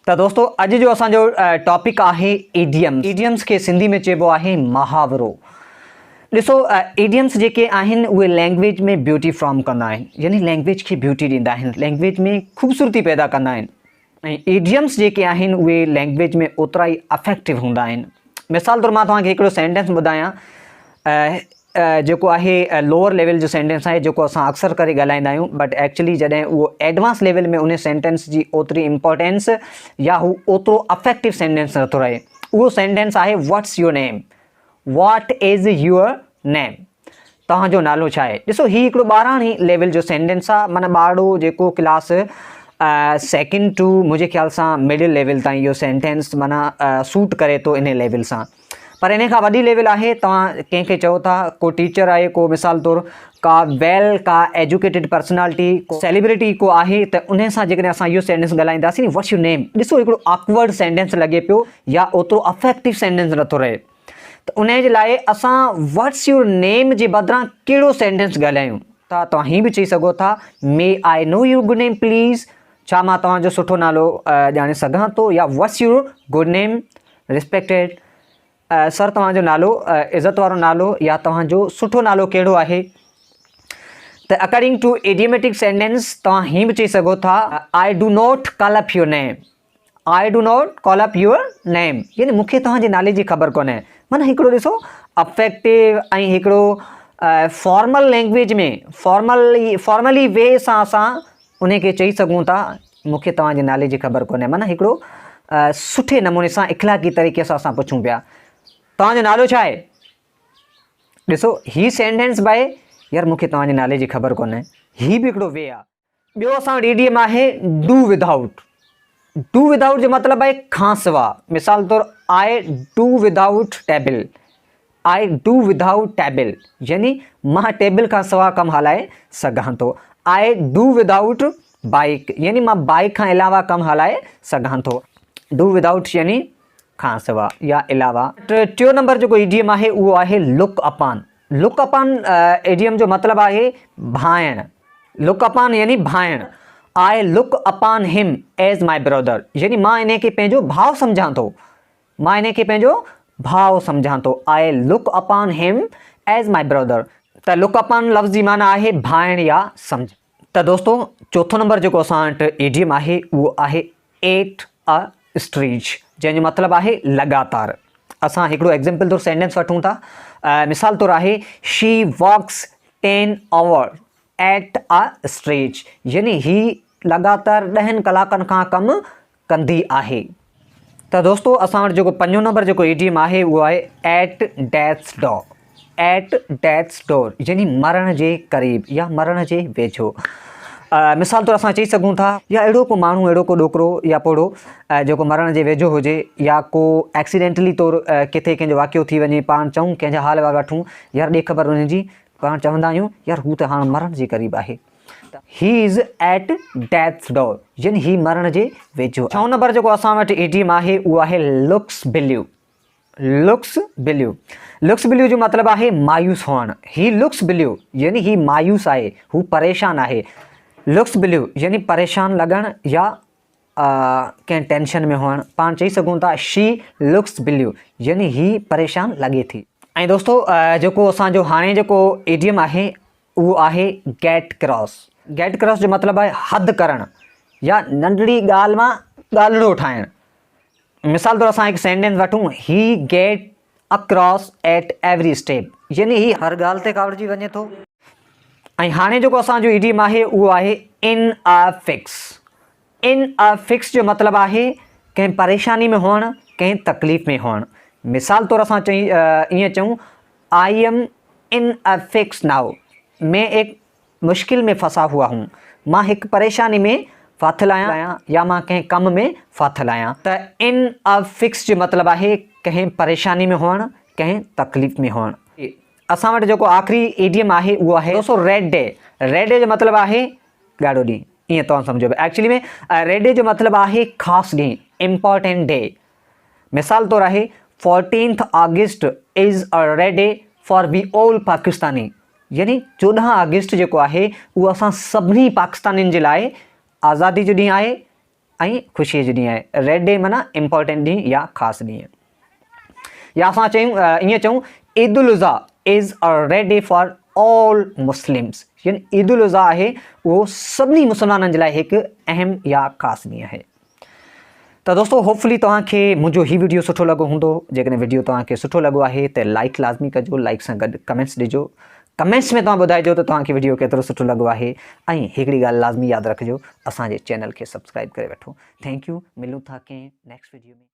तो दोस्तों अॼु जो असांजो टॉपिक आहे इडियम्स। इडियम्स खे सिंधी में चइबो आहे मुहावरो। ॾिसो इडियम्स जेके आहिनि उहे लैंग्वेज में ब्यूटी फॉर्म कंदा आहिनि, यानी लैंग्वेज खे ब्यूटी ॾींदा आहिनि, लैंग्वेज में ख़ूबसूरती पैदा कंदा आहिनि। ऐं इडियम्स जेके आहिनि उहे लैंग्वेज में ओतिरा ई अफेक्टिव हूंदा आहिनि। मिसाल तौरु मां तव्हांखे हिकिड़ो सेंटेंस ॿुधायां जेको आहे लोअर लेवल जो सेंटेंस आहे, जेको असां अक्सर करे ॻाल्हाईंदा आहियूं, बट एक्चुअली जॾहिं उहो एडवांस लेवल में उन सेंटेंस जी ओतिरी इंपॉर्टेंस या हू ओतिरो अफेक्टिव सेंटेंस नथो रहे। उहो सेंटेंस आहे what's your name, what is your name, तव्हांजो नालो छा आहे। ॾिसो हीउ हिकिड़ो ॿारहां लेवल जो सेंटेंस आहे, माना ॿारड़ो जेको क्लास सेकेंड टू मुंहिंजे ख़्याल सां मिडिल लेवल ताईं इहो सेंटेंस माना सूट करे थो इन लेवल सां। पर इन खां वॾी लेवल आहे, तव्हां कंहिंखे चओ था को टीचर आहे, को मिसाल तौरु का एजुकेटेड पर्सनालिटी, को सेलिब्रिटी को आहे, त उन सां जेकॾहिं असां इहो सेंटेंस ॻाल्हाईंदासीं व्हाट्स योर नेम, ॾिसो हिकिड़ो ऑकवर्ड सेंटेंस लॻे पियो या ओतिरो अफेक्टिव सेंटेंस नथो रहे। त उन जे लाइ असां व्हाट्स योर नेम जे बदिरां कहिड़ो सेंटेंस ॻाल्हायूं था। तव्हां हीअ बि चई सघो था may I know your good name please, छा मां तव्हांजो सुठो नालो ॼाणे सघां थो, या what's your good name respected, sir तव्हांजो नालो इज़त वारो नालो या तव्हांजो सुठो नालो कहिड़ो आहे। त अकॉर्डिंग टू इडियमेटिक सेंटेंस तव्हां हीअ बि चई सघो था I do not call up your name, I do not call up your name, यानी मूंखे तव्हांजे नाले जी ख़बर कोन्हे। माना हिकिड़ो ॾिसो अफेक्टिव ऐं हिकिड़ो फॉर्मल लैंग्वेज में फॉर्मली वे सां असां उन खे चई सघूं था मूंखे तव्हांजे नाले जी ख़बर कोन्हे। माना हिकिड़ो सुठे नमूने सां इख़लाक़ी तरीक़े सां असां पुछूं पिया तव्हांजो नालो छा आहे। ॾिसो हीअ सेंटेंस भाई यार मूंखे तव्हांजे नाले जी ख़बर कोन्हे, हीअ बि हिकिड़ो वे आहे। ॿियो असां वटि इडियम आहे डू विदाउट। डू विदाउट जो मतिलबु आहे खां सवाइ। मिसाल तौरु I do without table, I do without table, यानी मां टेबल खां सवाइ कमु हलाए सघां थो। आई डू विदाउट बाइक, यानी मां बाइक खां अलावा कमु हलाए सघां थो। डू विदाउट यानी खां सवाइ या अलावा। टियों नंबर जेको इडियम आहे उहो आहे look upon. Look upon idiom जो मतिलबु आहे भाइण। लुक अपॉन यानी भाइण। आई लुक अपॉन हिम एज़ माई ब्रदर, यानी मां इन खे पंहिंजो भाउ सम्झां थो, मां इन खे पंहिंजो भाउ सम्झां थो। आई लुक अपॉन हिम एज़ माई ब्रदर। त लुक अपॉन लफ़्ज़ जी माना आहे भाइण या सम्झ। त दोस्तों चौथों नंबर जेको असां वटि इडियम आहे उहो आहे एट अ स्ट्रीच, जंहिंजो मतिलबु आहे लगातार। असां हिकिड़ो एग्ज़ाम्पल तौरु सेंटेंस वठूं था। मिसाल तौरु आहे she walks 10 hour at a stretch, यानी ही लगातार 10 कलाकनि खां कमु कंदी आहे। त दोस्तों असां वटि जेको पंजो नंबर जेको इडियम आहे उहो आहे at death's door. At death's door यानी मरण जे क़रीब या मरण जे वेझो। मिसाल तौरु असां चई सघूं था या अहिड़ो को माण्हू, अहिड़ो को ॾोकिरो या पोड़ो जेको मरण जे वेझो हुजे, या को एक्सीडेंटली तौरु किथे कंहिंजो वाक़ियो थी वञे, पाण चऊं कंहिंजा हाल वाल वठूं, यार ॾे ख़बर हुन जी, पाण चवंदा आहियूं यार हू त हाणे मरण जे क़रीब आहे। He is eight death's door, यानी ही मरण जे वेझो। छहों नंबर जेको असां वटि इडियम आहे उहो आहे looks blew. Looks blew. Looks blew जो मतिलबु आहे मायूस हुअणु। ही लुक्स बिल्यू यानी ही मायूस आहे, हू परेशान आहे। लुक्स बिल्यू यानी परेशान लॻणु या कंहिं टेंशन में हुअणु। पाण चई सघूं था शी लुक्स बिल्यू, यानी ही परेशान लॻे थी। ऐं दोस्तों जेको असांजो हाणे जेको इडियम आहे उहो आहे गेट क्रॉस। गेट क्रॉस जो मतिलबु आहे हद करणु या नंढड़ी ॻाल्हि मां ॻाल्हिड़ो ठाहिणु। मिसाल तौरु असां हिकु सेंटेंस वठूं ही get across at every step, यानी ही हर ॻाल्हि ते कावड़जी वञे थो। ऐं हाणे जेको असांजो इडियम आहे उहो आहे इन अ फिक्स। इन अ फिक्स जो मतिलबु आहे कंहिं परेशानी में हुअणु, कंहिं तकलीफ़ में हुअणु। मिसाल तौरु असां ईअं चऊं आई एम इन अ फिक्स नाउ, मैं एक मुश्किल में फंसा हुआ हूँ, मां हिकु परेशानी में फाथल आहियां या मां कंहिं कम में फाथल आहियां। त इन अ फिक्स जो मतिलबु आहे कंहिं परेशानी में हुअणु, कंहिं तकलीफ़ में हुअणु। असां वटि जेको आख़िरी इडियम आहे उहो आहे दोस्तों रेड डे। रेड डे जो मतिलबु आहे ॻाढ़ो ॾींहुं, ईअं तव्हां सम्झो। एक्चुअली में रेड डे जो मतिलबु आहे ख़ासि ॾींहुं, इम्पॉर्टेंट डे। मिसाल तौरु आहे 14 August is a red day for we all Pakistani, यानी 14 अगस्त जेको आहे उहो असां सभिनी पाकिस्तानियुनि जे लाइ आज़ादी जो ॾींहुं आहे, ऐं ख़ुशीअ जो ॾींहुं आहे। रेड डे माना इम्पॉर्टेंट ॾींहुं या ख़ासि ॾींहुं। या असां ईअं चऊं Eid ul Azha is a red day for all Muslims, यानी ईद उल अज़हा आहे उहो सभिनी मुस्लमाननि जे लाइ हिकु अहम या ख़ासि ॾींहुं आहे। तो दोस्तों होपफुली तव्हांखे मुंहिंजो ही वीडियो सुठो लॻो हूंदो। जेकॾहिं वीडियो तव्हांखे सुठो लॻो आहे त लाइक लाज़मी कजो, लाइक सां गॾु कमेंट्स ॾिजो। कमेंट्स में तव्हां ॿुधाइजो त तव्हांखे वीडियो केतिरो सुठो लॻो आहे। ऐं हिकिड़ी ॻाल्हि लाज़मी यादि रखिजो, असांजे चैनल खे सब्सक्राइब करे वठो। Thank U. मिलूं था कंहिं नेक्स्ट वीडियो में।